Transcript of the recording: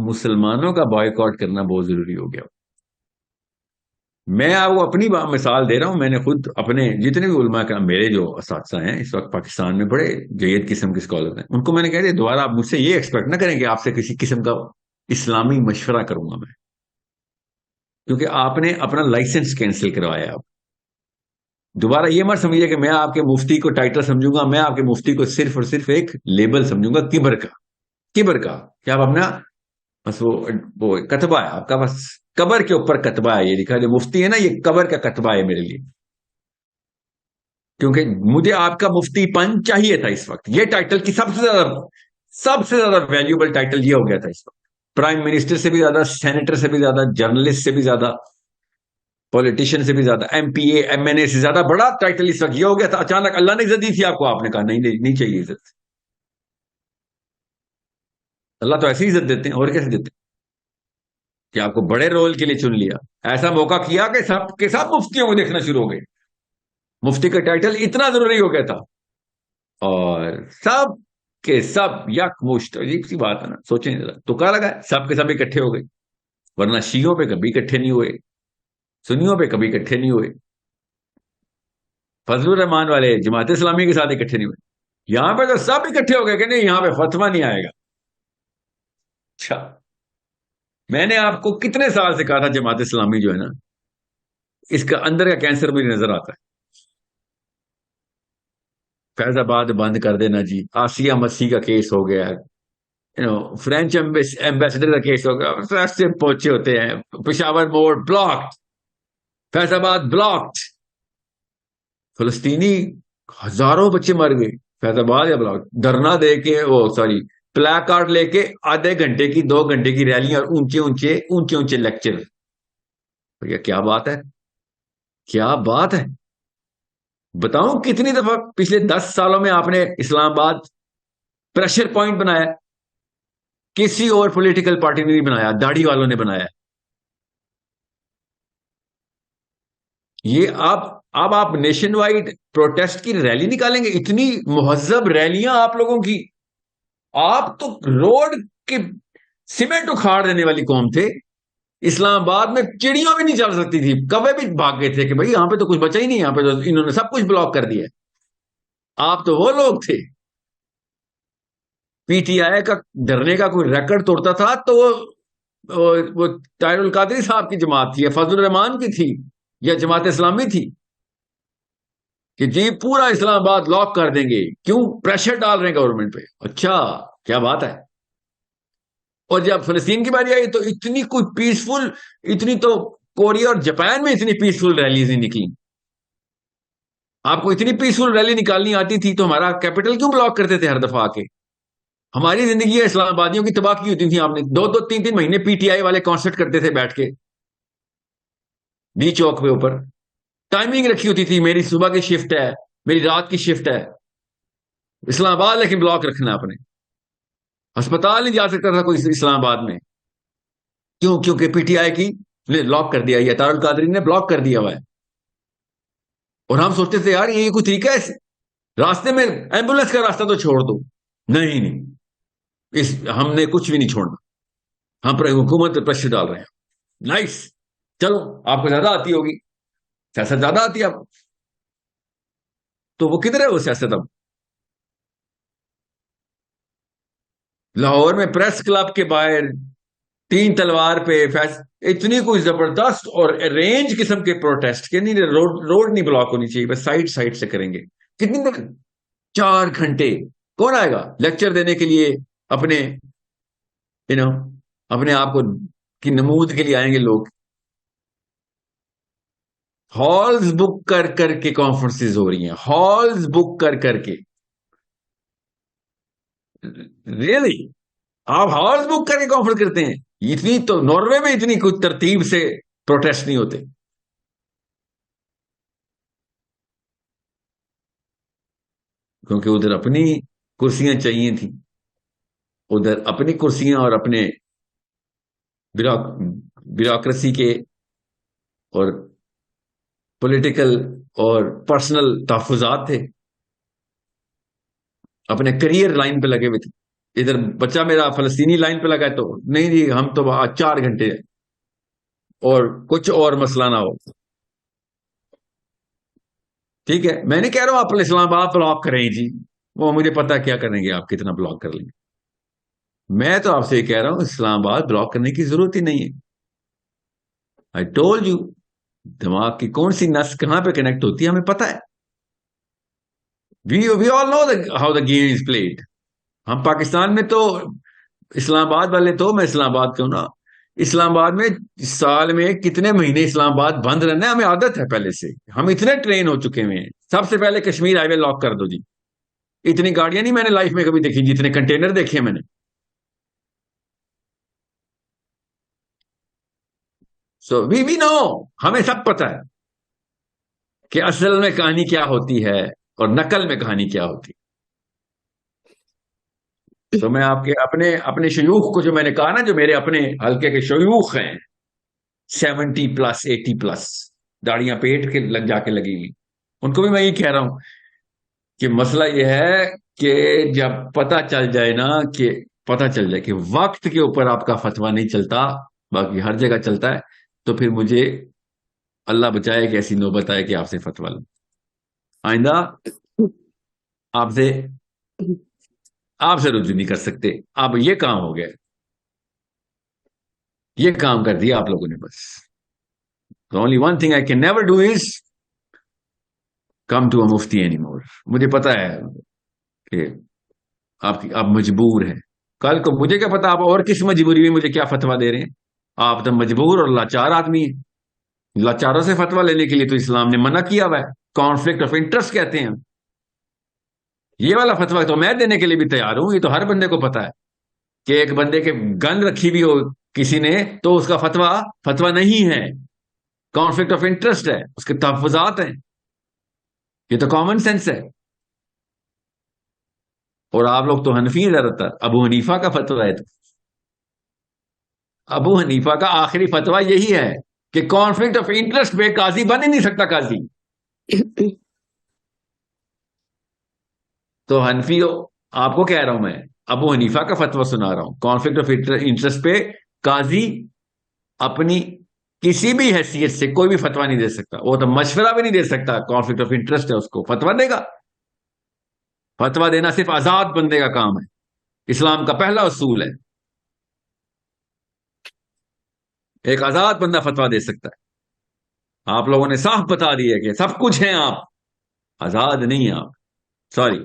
مسلمانوں کا بائیکاٹ کرنا بہت ضروری ہو گیا. میں آپ کو اپنی مثال دے رہا ہوں. میں نے خود اپنے جتنے بھی علماء کرام میرے جو اساتذہ ہیں اس وقت پاکستان میں بڑے جید قسم کے اسکالر ہیں, ان کو میں نے کہا دوبارہ آپ مجھ سے یہ ایکسپیکٹ نہ کریں کہ آپ سے کسی قسم کا اسلامی مشورہ کروں گا میں, کیونکہ آپ نے اپنا لائسنس کینسل کروایا. آپ دوبارہ یہ مت سمجھیے کہ میں آپ کے مفتی کو ٹائٹل سمجھوں گا. میں آپ کے مفتی کو صرف اور صرف ایک لیبل سمجھوں گا, کبر کا. کبر کا کہ آپ اپنا بس وہ کتبہ ہے آپ کا, بس قبر کے اوپر کتبہ ہے یہ لکھا. جو مفتی ہے نا, یہ قبر کا کتبہ ہے میرے لیے, کیونکہ مجھے آپ کا مفتی پن چاہیے تھا اس وقت. یہ ٹائٹل کی سب سے زیادہ ویلیوبل ٹائٹل یہ ہو گیا تھا اس وقت. پرائم منسٹر سے بھی زیادہ, سینیٹر سے بھی زیادہ, جرنلسٹ سے بھی زیادہ, پولیٹیشین سے بھی زیادہ, M P A M N A سے زیادہ بڑا ٹائٹل اس وقت یہ ہو گیا تھا. اچانک اللہ نے عزت دی تھی آپ کو, آپ نے کہا نہیں چاہیے عزت. اللہ تو ایسی عزت دیتے ہیں, اور کیسے دیتے ہیں کہ آپ کو بڑے رول کے لیے چن لیا, ایسا موقع کیا کہ سب کے سب مفتیوں کو دیکھنا شروع ہو گئے. مفتی کا ٹائٹل اتنا ضروری ہو گیا تھا, اور سب کے سب یک مشت. عجیب سی بات ہے نا, سوچیں ذرا, تو کہا لگا سب کے سب اکٹھے ہو گئے. ورنہ شیعوں پہ کبھی اکٹھے نہیں ہوئے, سنیوں پہ کبھی اکٹھے نہیں ہوئے, فضل الرحمان والے جماعت اسلامی کے ساتھ اکٹھے نہیں ہوئے. یہاں پہ تو سب اکٹھے ہو گئے کہ نہیں یہاں پہ فتویٰ نہیں آئے گا. اچھا, میں نے آپ کو کتنے سال سے کہا تھا جماعت اسلامی جو ہے نا, اس کا اندر کا کینسر مجھے نظر آتا ہے. فیض آباد بند کر دینا جی, آسیہ مسیح کا کیس ہو گیا ہے, فرینچ ایمبیسڈر کا کیس ہو گیا, سے پہنچے ہوتے ہیں. پشاور موڑ بلاکڈ, فیض آباد بلاکڈ, فلسطینی ہزاروں بچے مر گئے فیض آباد یا بلاک دھرنا دے کے, پلا کارڈ لے کے آدھے گھنٹے کی 2 گھنٹے کی ریلیاں اور اونچے لیکچر. کیا بات ہے, کیا بات ہے. بتاؤں کتنی دفعہ پچھلے 10 سالوں میں آپ نے اسلام آباد پریشر پوائنٹ بنایا, کسی اور پولیٹیکل پارٹی نے نہیں بنایا, داڑھی والوں نے بنایا. یہ اب آپ نیشن وائڈ پروٹیسٹ کی ریلی نکالیں گے, اتنی مہذب ریلیاں آپ لوگوں کی. آپ تو روڈ کے سیمنٹ اکھاڑ دینے والی قوم تھے. اسلام آباد میں چڑیاں بھی نہیں چل سکتی تھی, کوے بھی بھاگ گئے تھے کہ بھائی یہاں پہ تو کچھ بچا ہی نہیں, یہاں پہ تو انہوں نے سب کچھ بلاک کر دیا. آپ تو وہ لوگ تھے. پی ٹی آئی کا دھرنے کا کوئی ریکارڈ توڑتا تھا تو وہ طاہر القادری صاحب کی جماعت تھی یا فضل الرحمان کی تھی یا جماعت اسلامی تھی کہ جی پورا اسلام آباد لاک کر دیں گے. کیوں؟ پریشر ڈال رہے ہیں گورنمنٹ پہ. اچھا, کیا بات ہے. اور جب فلسطین کی باری آئی تو اتنی کوئی پیسفل, اتنی تو کوریا اور جاپان میں اتنی پیسفل ریلیز نہیں نکلی. آپ کو اتنی پیسفل ریلی نکالنی آتی تھی تو ہمارا کیپٹل کیوں بلاک کرتے تھے ہر دفعہ آ کے. ہماری زندگی اسلام آبادیوں کی تباہ کی ہوتی تھی. آپ نے 2-3 مہینے پی ٹی آئی والے کانسرٹ کرتے تھے بیٹھ کے ڈی چوک پہ اوپر. ٹائمنگ رکھی ہوتی تھی, میری صبح کی شفٹ ہے, میری رات کی شفٹ ہے. اسلام آباد لیکن بلاک رکھنا اپنے. ہسپتال نہیں جا سکتا تھا کوئی اسلام آباد میں. کیوں؟ کیونکہ پی ٹی آئی کی نے لاک کر دیا, یا طاہر القادری نے بلاک کر دیا ہوا ہے. اور ہم سوچتے تھے یار یہ کوئی طریقہ ہے, راستے میں ایمبولینس کا راستہ تو چھوڑ دو. نہیں, ہم نے کچھ بھی نہیں چھوڑنا, ہم پر حکومت پہ پریشر ڈال رہے ہیں. نائس, چلو آپ کو زیادہ آتی ہوگی, سیاست زیادہ آتی ہے آپ کو, تو وہ کدھر ہے وہ سیاست. اب لاہور میں پریس کلب کے باہر 3 تلوار پہ اتنی کوئی زبردست اور ارینج قسم کے پروٹیسٹ کہ نہیں, روڈ نہیں بلاک ہونی چاہیے, بس سائڈ سے کریں گے. کتنی دیر؟ 4 گھنٹے. کون آئے گا لیکچر دینے کے لیے؟ اپنے اپنے آپ کو کی نمود کے لیے آئیں گے لوگ. ہالز بک کر کے کانفرنسز ہو رہی ہیں, ہالز بک کر کے. ریئلی آپ ہالز بک کر کے کانفرنس کرتے ہیں؟ اتنی تو ناروے میں اتنی کوئی ترتیب سے پروٹیسٹ نہیں ہوتے. کیونکہ ادھر اپنی کرسیاں چاہیے تھیں, ادھر اپنی کرسیاں اور اپنے بیوروکریسی کے اور پولیٹیکل اور پرسنل تحفظات تھے, اپنے کریئر لائن پہ لگے ہوئے تھے. ادھر بچہ میرا فلسطینی لائن پہ لگا ہے تو نہیں جی ہم تو 4 گھنٹے اور کچھ اور مسئلہ نہ ہو. ٹھیک ہے میں نہیں کہہ رہا ہوں آپ اسلام آباد بلاک کریں جی, وہ مجھے پتا کیا کریں گے آپ, کتنا بلاک کر لیں گے. میں تو آپ سے یہ کہہ رہا ہوں اسلام آباد بلاک کرنے کی ضرورت ہی نہیں ہے. آئی ٹولڈ یو, دماغ کی کون سی نس کہاں پہ کنیکٹ ہوتی ہے ہمیں پتا ہے. We all know how the game is played. ہم پاکستان میں تو اسلام آباد والے تو, میں اسلام آباد کیوں نا, اسلام آباد میں سال میں کتنے مہینے اسلام آباد بند رہنا ہمیں عادت ہے پہلے سے, ہم اتنے ٹرین ہو چکے ہیں. سب سے پہلے کشمیر ہائی وے لاک کر دو جی. اتنی گاڑیاں نہیں میں نے لائف میں کبھی دیکھی جتنے کنٹینر دیکھے ہیں میں نے. سو وی نو, ہمیں سب پتا ہے کہ اصل میں کہانی کیا ہوتی ہے اور نقل میں کہانی کیا ہوتی ہے. تو میں آپ کے اپنے شیوخ کو جو میں نے کہا نا, جو میرے اپنے حلقے کے شیوخ ہیں 70+ 80+, داڑیاں پیٹ کے لگ جا کے لگی ہوئی, ان کو بھی میں یہ کہہ رہا ہوں کہ مسئلہ یہ ہے کہ جب پتہ چل جائے نا, کہ پتہ چل جائے کہ وقت کے اوپر آپ کا فتویٰ نہیں چلتا, باقی ہر جگہ چلتا ہے, تو پھر مجھے اللہ بچائے کہ ایسی نوبت آئے کہ آپ سے فتویٰ لوں. آئندہ آپ سے رجوع نہیں کر سکتے. اب یہ کام ہو گیا, یہ کام کر دیا آپ لوگوں نے بس. The only one thing I can never do is come to a mufti anymore. مجھے پتا ہے کہ آپ مجبور ہیں. کل کو مجھے کیا پتا آپ اور کس مجبوری میں مجھے کیا فتویٰ دے رہے ہیں. آپ تو مجبور اور لاچار آدمی ہیں. لاچاروں سے فتویٰ لینے کے لیے تو اسلام نے منع کیا ہوا ہے, کانفلکٹ آف انٹرسٹ کہتے ہیں. یہ والا فتویٰ تو میں دینے کے لیے بھی تیار ہوں, یہ تو ہر بندے کو پتا ہے کہ ایک بندے کے گن رکھی بھی ہو کسی نے تو اس کا فتویٰ نہیں ہے, کانفلکٹ آف انٹرسٹ ہے, اس کے تحفظات ہیں. یہ تو کامن سینس ہے. اور آپ لوگ تو حنفی ہیں زیادہ تر. ابو حنیفہ کا فتویٰ ہے, تو ابو حنیفہ کا آخری فتویٰ یہی ہے کہ کانفلکٹ آف انٹرسٹ پہ قاضی بن ہی نہیں سکتا قاضی. تو حنفی آپ کو کہہ رہا ہوں میں, ابو حنیفہ کا فتویٰ سنا رہا ہوں, کانفلکٹ آف انٹرسٹ پہ قاضی اپنی کسی بھی حیثیت سے کوئی بھی فتویٰ نہیں دے سکتا. وہ تو مشورہ بھی نہیں دے سکتا, کانفلکٹ آف انٹرسٹ ہے, اس کو فتویٰ دے گا. فتویٰ دینا صرف آزاد بندے کا کام ہے, اسلام کا پہلا اصول ہے. ایک آزاد بندہ فتویٰ دے سکتا ہے. آپ لوگوں نے صاف بتا دیا کہ سب کچھ ہیں آپ, آزاد نہیں ہیں آپ. سوری.